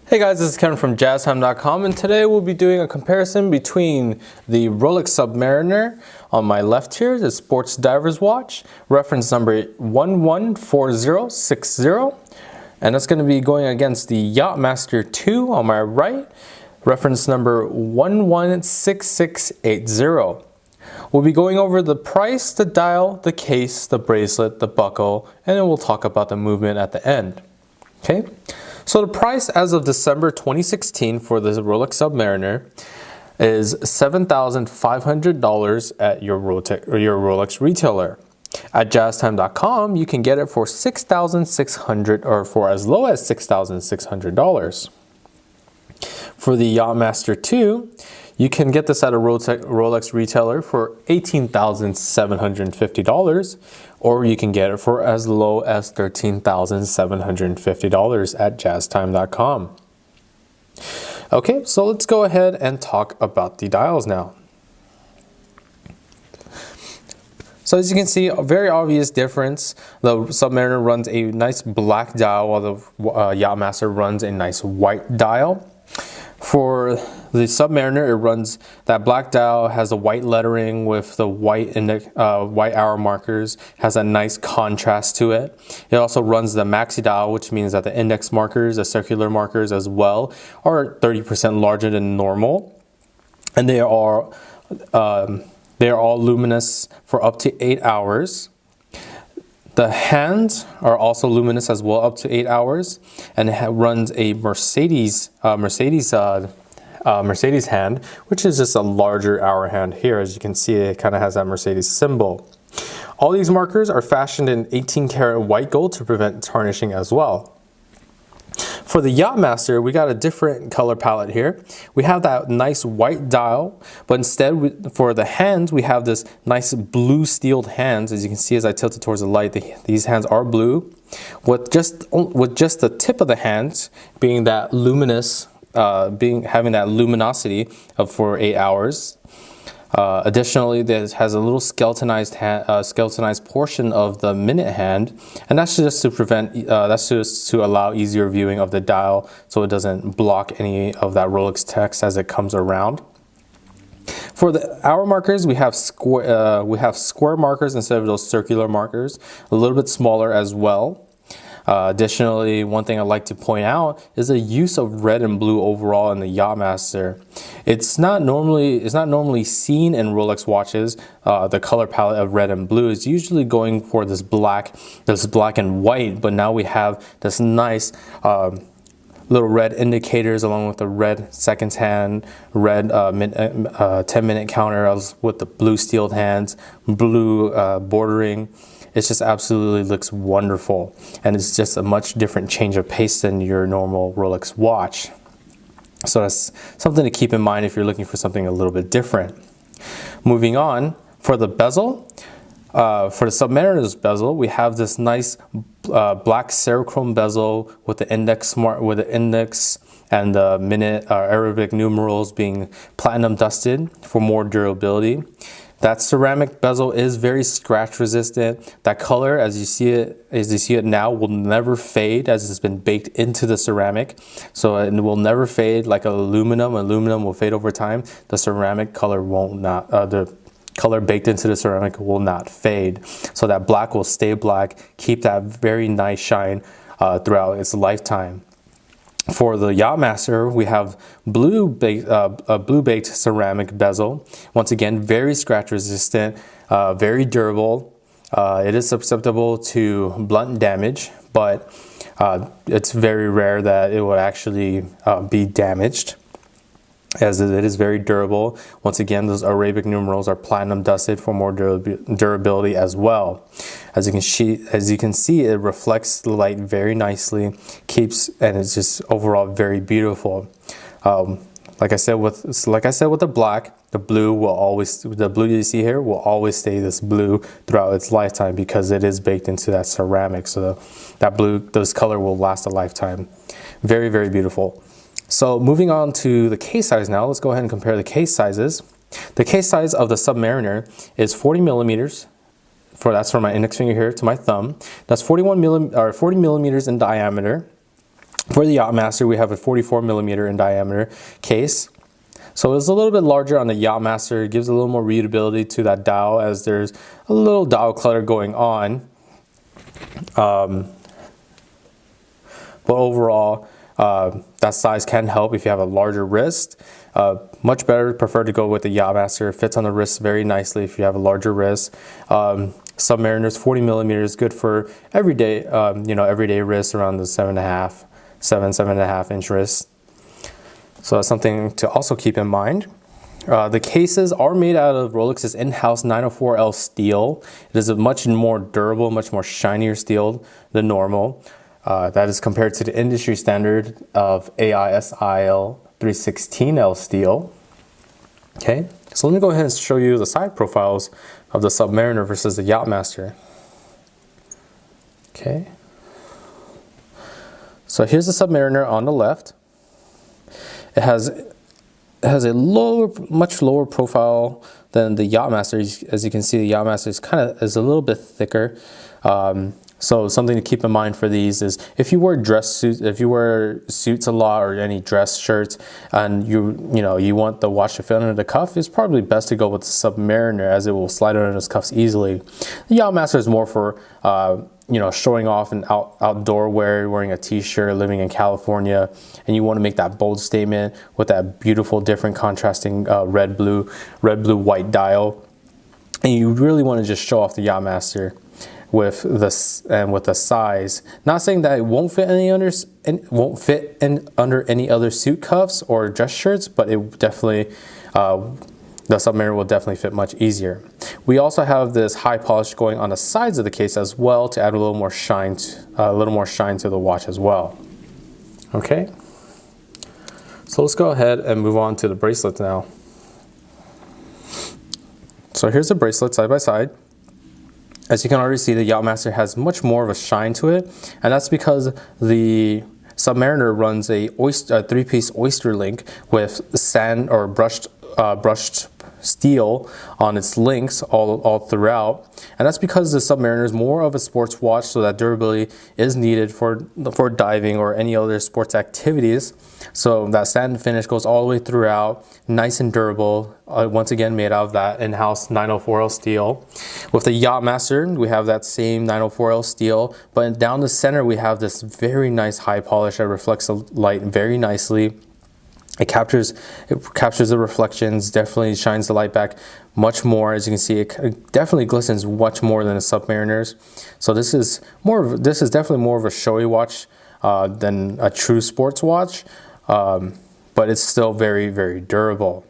Hey guys, this is Kevin from JazTime.com, and today we'll be doing a comparison between the Rolex Submariner on my left here, the sports diver's watch, reference number 114060, and it's going to be going against the Yacht-Master II on my right, reference number 116680. We'll be going over the price, the dial, the case, the bracelet, the buckle, and then we'll talk about the movement at the end. Okay? So the price as of December 2016 for the Rolex Submariner is $7,500 at your Rolex retailer. At JazTime.com, you can get it for $6,600 or for as low as $6,600. For the Yacht-Master II, you can get this at a Rolex retailer for $18,750, or you can get it for as low as $13,750 at JazTime.com. Okay, so let's go ahead and talk about the dials now. So as you can see, a very obvious difference. The Submariner runs a nice black dial while the Yacht-Master runs a nice white dial. For the Submariner, it runs that black dial, has the white lettering with the white hour markers, has a nice contrast to it. It also runs the maxi dial, which means that the index markers, the circular markers as well, are 30% larger than normal, and they are all luminous for up to 8 hours. The hands are also luminous as well, up to 8 hours, and it runs a Mercedes hand, which is just a larger hour hand here. As you can see, it kind of has that Mercedes symbol. All these markers are fashioned in 18 karat white gold to prevent tarnishing as well. For the Yacht-Master, we got a different color palette here. We have that nice white dial, but instead for the hands, we have this nice blue steeled hands. As you can see, as I tilt it towards the light, these hands are blue, with just the tip of the hands being that luminous, having that luminosity for 8 hours. Additionally, this has a little skeletonized portion of the minute hand, and that's just to that's just to allow easier viewing of the dial, so it doesn't block any of that Rolex text as it comes around. For the hour markers, we have square markers instead of those circular markers, a little bit smaller as well. Additionally, one thing I'd like to point out is the use of red and blue overall in the Yacht-Master. It's not normally seen in Rolex watches. The color palette of red and blue is usually going for this black and white, but now we have this nice little red indicators along with the red seconds hand, red 10-minute counter with the blue steeled hands, blue bordering. It just absolutely looks wonderful, and it's just a much different change of pace than your normal Rolex watch. So that's something to keep in mind if you're looking for something a little bit different. Moving on, for the bezel, for the Submariner's bezel, we have this nice black Cerachrome bezel with the index and the minute Arabic numerals being platinum dusted for more durability. That ceramic bezel is very scratch resistant. That color, as you see it now, will never fade as it's been baked into the ceramic. So it will never fade like aluminum. Aluminum will fade over time. The ceramic color the color baked into the ceramic will not fade. So that black will stay black, keep that very nice shine throughout its lifetime. For the Yacht-Master, we have blue baked ceramic bezel. Once again, very scratch resistant, very durable. It is susceptible to blunt damage, but it's very rare that it would actually be damaged, as it is very durable. Once again, those Arabic numerals are platinum dusted for more durability as well. As you can see, it reflects the light very nicely, and it's just overall very beautiful. Like I said with the black, the blue you see here will always stay this blue throughout its lifetime because it is baked into that ceramic. So this color will last a lifetime. Very, very beautiful. So moving on to the case size now, let's go ahead and compare the case sizes. The case size of the Submariner is 40 millimeters. That's from my index finger here to my thumb. That's 40 millimeters in diameter. For the Yacht-Master, we have a 44 millimeter in diameter case. So it's a little bit larger on the Yacht-Master. It gives a little more readability to that dial, as there's a little dial clutter going on. But overall, that size can help if you have a larger wrist. Much better, prefer to go with the Yacht-Master. It fits on the wrist very nicely if you have a larger wrist. Submariner's 40 millimeters, good for everyday, everyday wrist around the 7.5 inch wrist. So that's something to also keep in mind. The cases are made out of Rolex's in-house 904L steel. It is a much more durable, much more shinier steel than normal. That is compared to the industry standard of AISIL 316L steel. Okay, so let me go ahead and show you the side profiles of the Submariner versus the Yacht-Master. Okay, so here's the Submariner on the left. It has a much lower profile than the Yacht-Master. As you can see, the Yacht-Master is a little bit thicker. So something to keep in mind for these is if you wear suits a lot, or any dress shirts, and you want the watch to fit under the cuff, it's probably best to go with the Submariner, as it will slide under those cuffs easily. The Yacht-Master is more for showing off in outdoor wear, wearing a t-shirt, living in California, and you want to make that bold statement with that beautiful, different contrasting red blue white dial, and you really want to just show off the Yacht-Master with this and with the size. Not saying that it won't fit under any other suit cuffs or dress shirts, but it definitely the Submariner will definitely fit much easier. We also have this high polish going on the sides of the case as well, to add a little more shine to the watch as well. Okay, so let's go ahead and move on to the bracelet now. So here's the bracelet side by side. As you can already see, the Yacht-Master has much more of a shine to it, and that's because the Submariner runs a three-piece Oyster link with sand or brushed steel on its links all throughout, and that's because the Submariner is more of a sports watch, so that durability is needed for diving or any other sports activities. So that satin finish goes all the way throughout, nice and durable, once again made out of that in-house 904L steel. With the Yacht-Master, we have that same 904L steel, but down the center we have this very nice high polish that reflects the light very nicely. It captures the reflections, definitely shines the light back much more. As you can see, it definitely glistens much more than the Submariner's. So this is definitely more of a showy watch than a true sports watch, but it's still very, very durable.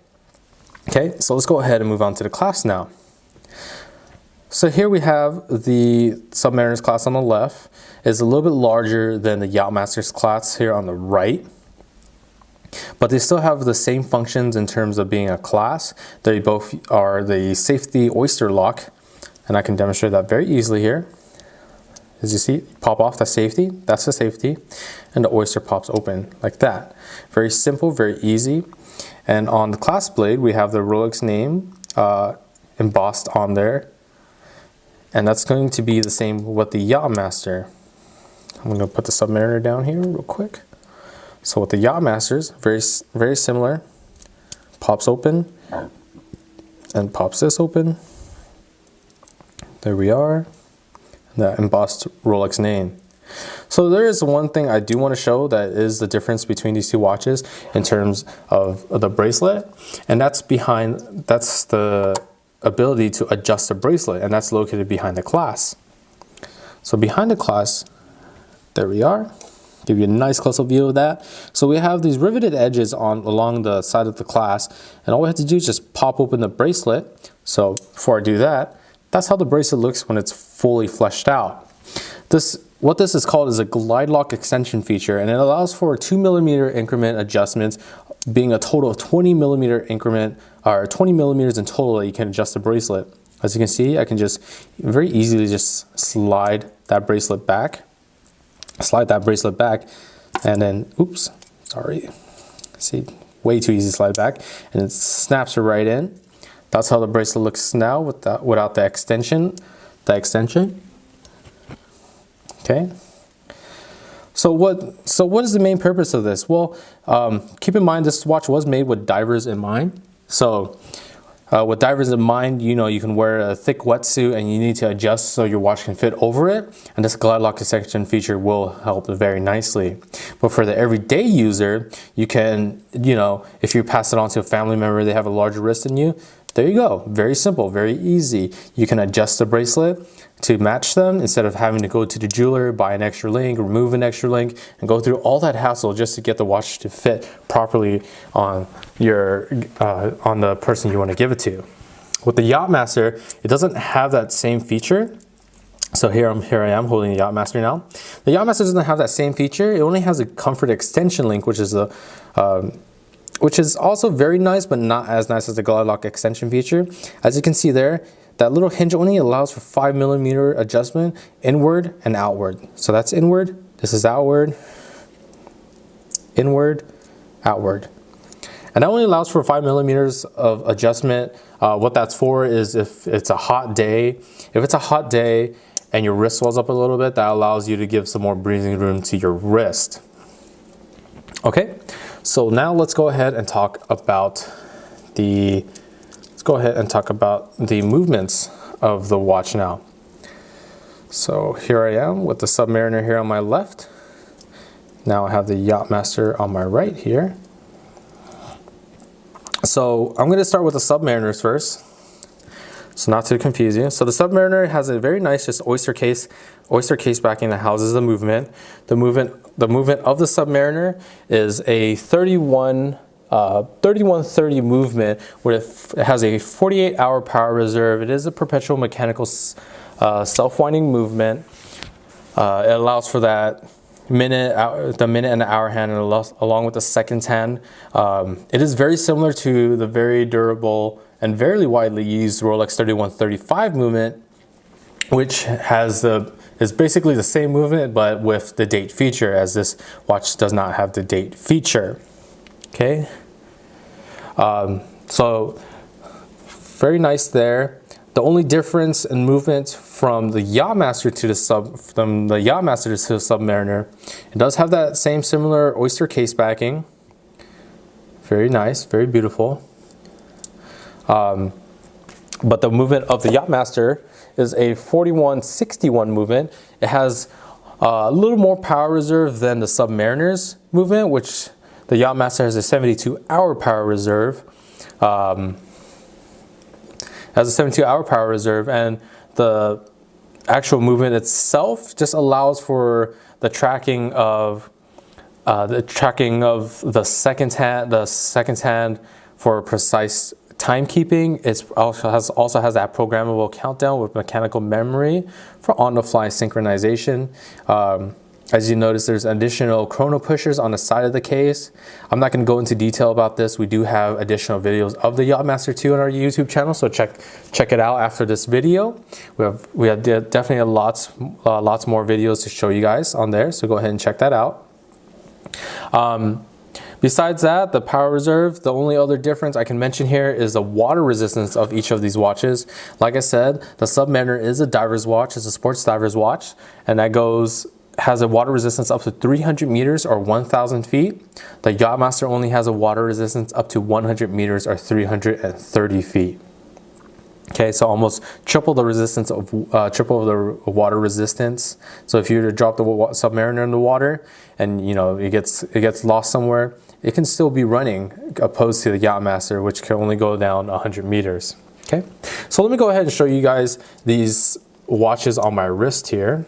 Okay, so let's go ahead and move on to the clasp now. So here we have the Submariner's clasp on the left. It's a little bit larger than the Yacht-Master's clasp here on the right, but they still have the same functions in terms of being a clasp. They both are the safety Oyster lock, and I can demonstrate that very easily here. As you see, pop off the safety, that's the safety, and the Oyster pops open like that. Very simple, very easy. And on the clasp blade, we have the Rolex name embossed on there, and that's going to be the same with the Yacht-Master. I'm going to put the Submariner down here real quick. So with the Yacht-Masters, very similar. Pops open and pops this open. There we are. That embossed Rolex name. So there is one thing I do want to show that is the difference between these two watches in terms of the bracelet, and that's the ability to adjust the bracelet, and that's located behind the clasp. So behind the clasp, there we are. Give you a nice close-up view of that. So we have these riveted edges along the side of the clasp, and all we have to do is just pop open the bracelet. So before I do that, that's how the bracelet looks when it's fully fleshed out. What this is called is a glide lock extension feature, and it allows for 2mm increment adjustments, being a total of 20mm increment, or 20 millimeters in total that you can adjust the bracelet. As you can see, I can just very easily just slide that bracelet back, and then, oops, sorry, see, way too easy to slide back, and it snaps it right in. That's how the bracelet looks now without the extension. Okay. So what is the main purpose of this? Well, keep in mind this watch was made with divers in mind. So with divers in mind, you know, you can wear a thick wetsuit and you need to adjust so your watch can fit over it. And this glide lock extension feature will help very nicely. But for the everyday user, you can, you know, if you pass it on to a family member, they have a larger wrist than you, there you go. Very simple, very easy. You can adjust the bracelet to match them instead of having to go to the jeweler, buy an extra link, remove an extra link, and go through all that hassle just to get the watch to fit properly on your on the person you want to give it to. With the Yacht-Master, it doesn't have that same feature. So here I am holding the Yacht-Master now. The Yacht-Master doesn't have that same feature. It only has a comfort extension link, which is also very nice, but not as nice as the glide lock extension feature. As you can see there, that little hinge only allows for 5mm adjustment inward and outward. So that's inward, this is outward, inward, outward. And that only allows for 5mm of adjustment. What that's for is if it's a hot day. If it's a hot day and your wrist swells up a little bit, that allows you to give some more breathing room to your wrist. Okay, so now let's go ahead and talk about the movements of the watch now. So here I am with the Submariner here on my left. Now I have the Yacht-Master on my right here. So I'm going to start with the Submariners first, so not to confuse you. So the Submariner has a very nice just Oyster case backing that houses the movement. The movement of the Submariner is a 3130 movement where it has a 48-hour power reserve. It is a perpetual mechanical self-winding movement. It allows for that the minute and the hour hand, and along with the seconds hand. It is very similar to the very durable and very widely used Rolex 3135 movement, which is basically the same movement but with the date feature, as this watch does not have the date feature. Okay, so very nice there. The only difference in movement from the Yacht-Master to the Submariner, it does have that same similar Oyster case backing. Very nice, very beautiful. But the movement of the Yacht-Master is a 4161 movement. It has a little more power reserve than the Submariner's movement, which the Yacht-Master has a 72-hour power reserve. And the actual movement itself just allows for the tracking of the seconds hand for precise timekeeping. It also has that programmable countdown with mechanical memory for on-the-fly synchronization. As you notice, there's additional chrono pushers on the side of the case. I'm not going to go into detail about this. We do have additional videos of the Yacht-Master II on our YouTube channel, so check it out after this video. We have definitely lots more videos to show you guys on there, so go ahead and check that out. Besides that, the power reserve, the only other difference I can mention here is the water resistance of each of these watches. Like I said, the Submariner is a diver's watch, it's a sports diver's watch, and that has a water resistance up to 300 meters or 1,000 feet. The Yacht-Master only has a water resistance up to 100 meters or 330 feet. Okay, so almost triple the resistance of triple the water resistance. So if you were to drop the Submariner in the water and you know it gets lost somewhere, it can still be running, opposed to the Yacht-Master, which can only go down 100 meters. Okay, so let me go ahead and show you guys these watches on my wrist here.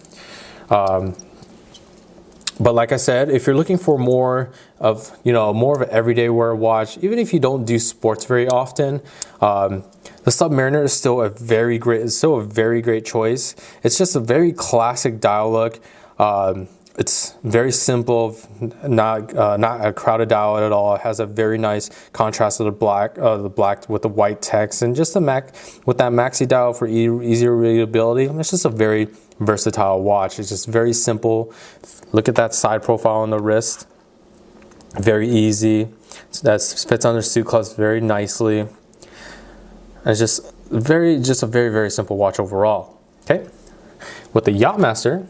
But like I said, if you're looking for more of an everyday wear watch, even if you don't do sports very often, the Submariner is still a very great choice. It's just a very classic dial look. It's very simple, not a crowded dial at all. It has a very nice contrast of the black with the white text, and just with that maxi dial for easier readability. It's just a very versatile watch. It's just very simple. Look at that side profile on the wrist. Very easy. That fits under suit cuffs very nicely. It's just a very simple watch overall. Okay. With the Yacht-Master,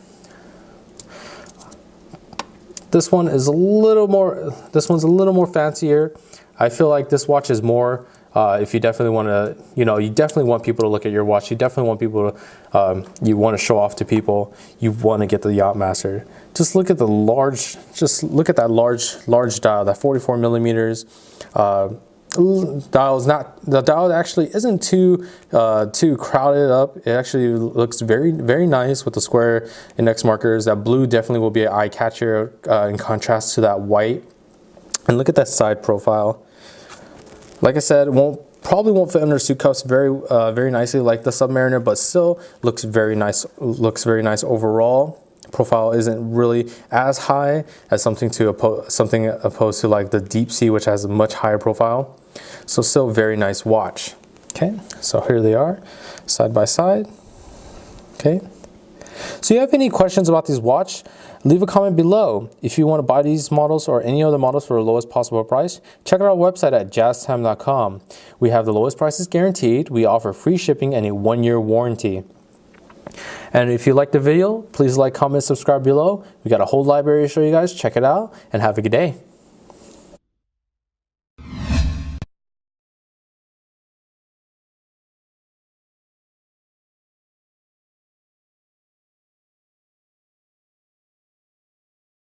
This one is a little more, this one's a little more fancier. I feel like this watch is more, if you definitely want to, you know, you definitely want people to look at your watch. You definitely want people to, you want to show off to people. You want to get the Yacht-Master. Just look at the large, just look at that large dial, that 44 millimeters. Dial is not, the dial actually isn't too crowded up. It actually looks very nice with the square index markers. That blue definitely will be an eye catcher in contrast to that white. And look at that side profile. Like I said, probably won't fit under suit cuffs very nicely like the Submariner, but still looks very nice. Looks very nice overall. Profile isn't really as high as something opposed to like the Deep Sea, which has a much higher profile. So still very nice watch. Okay, so here they are, side by side. Okay. So you have any questions about this watch? Leave a comment below. If you want to buy these models or any other models for the lowest possible price, check out our website at JazTime.com. We have the lowest prices guaranteed. We offer free shipping and a 1-year warranty. And if you liked the video, please like, comment, subscribe below. We got a whole library to show you guys. Check it out and have a good day.